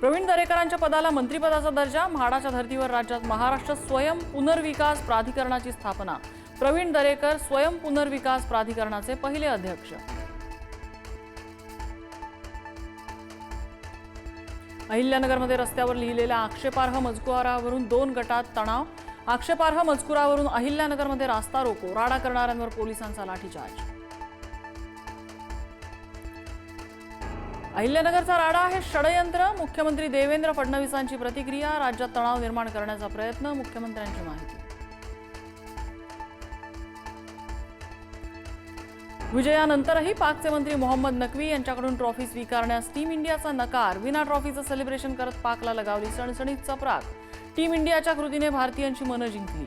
प्रवीण दरेकरांच्या पदाला मंत्रिपदाचा दर्जा, म्हाडाच्या धर्तीवर राज्यात महाराष्ट्र स्वयं पुनर्विकास प्राधिकरणाची स्थापना। प्रवीण दरेकर स्वयं पुनर्विकास प्राधिकरणाचे पहिले अध्यक्ष। अहिल्यानगरमध्ये रस्त्यावर लिहिलेल्या आक्षेपार्ह मजकुरावरून 2 गटात तणाव। आक्षेपार्ह मजकुरावरून अहिल्यानगरमध्ये रास्ता रोको, राडा करणाऱ्यांवर पोलिसांचा लाठीचार्ज। अहिल्यानगरचा राडा हे षडयंत्र, मुख्यमंत्री देवेंद्र फडणवीसांची प्रतिक्रिया। राज्यात तणाव निर्माण करण्याचा प्रयत्न, मुख्यमंत्र्यांची माहिती। विजयानंतरही पाकचे मंत्री मोहम्मद नक्वी यांच्याकडून ट्रॉफी स्वीकारण्यास टीम इंडियाचा नकार। विना ट्रॉफीचं सेलिब्रेशन करत पाकला लगावली सणसणीत चपराक। टीम इंडियाच्या कृतीने भारतीयांची मनं जिंकली।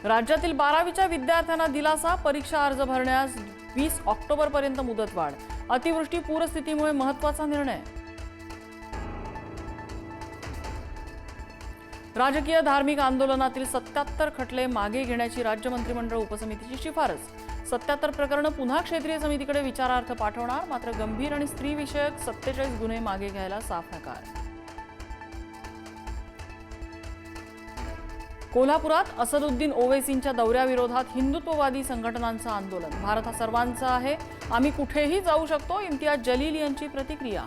राज्यातील 12वीच्या विद्यार्थ्यांना दिलासा, परीक्षा अर्ज भरण्यास 20 ऑक्टोबरपर्यंत मुदतवाढ। अतिवृष्टी पूरस्थितीमुळे महत्त्वाचा निर्णय। राजकीय धार्मिक आंदोलनातील 77 खटले मागे घेण्याची राज्य मंत्रिमंडळ उपसमितीची शिफारस। 77 प्रकरणं पुन्हा क्षेत्रीय समितीकडे विचारार्थ पाठवणार, मात्र गंभीर आणि स्त्रीविषयक 47 गुन्हे मागे घ्यायला साफ नकार। कोल्हापुरात असदुद्दीन ओवैसींच्या दौऱ्याविरोधात हिंदुत्ववादी संघटनांचं आंदोलन। भारत हा सर्वांचा आहे, आम्ही कुठेही जाऊ शकतो, इम्तियाज जलील यांची प्रतिक्रिया।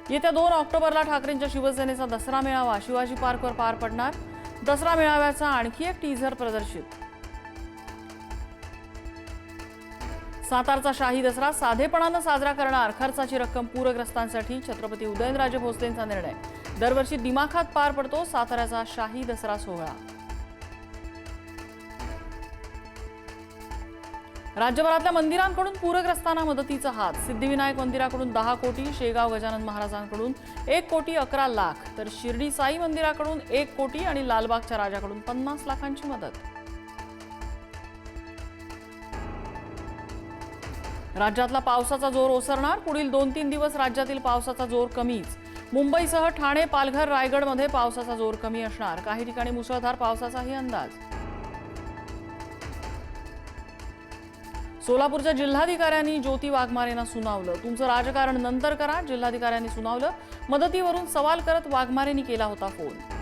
येत्या 2 ऑक्टोबरला ठाकरेंच्या शिवसेनेचा दसरा मेळावा शिवाजी पार्कवर पार पडणार। दसरा मेळाव्याचा आणखी एक टीझर प्रदर्शित। सातारचा शाही दसरा साधेपणानं साजरा करणार, खर्चाची रक्कम पूरग्रस्तांसाठी। छत्रपती उदयनराजे भोसलेंचा निर्णय। दरवर्षी दिमाखात पार पडतो साताऱ्याचा शाही दसरा सोहळा। राज्यभरातल्या मंदिरांकडून पूरग्रस्तांना मदतीचा हात। सिद्धिविनायक मंदिराकडून 10 कोटी, शेगाव गजानन महाराजांकडून 1 कोटी 11 लाख, तर शिर्डी साई मंदिराकडून 1 कोटी आणि लालबागच्या राजाकडून 50 लाखांची मदत। राज्यातला पावसाचा जोर ओसरणार, पुढील 2-3 दिवस राज्यातील पावसाचा जोर कमीच। मुंबईसह ठाणे, पालघर, रायगडमध्ये पावसाचा जोर कमी असणार, काही ठिकाणी मुसळधार पावसाचाही अंदाज। सोलापूरच्या जिल्हाधिकाऱ्यांनी ज्योती वाघमारेंना सुनावलं, तुमचं राजकारण नंतर करा। जिल्हाधिकाऱ्यांनी सुनावलं, मदतीवरून सवाल करत वाघमारेंनी केला होता फोन।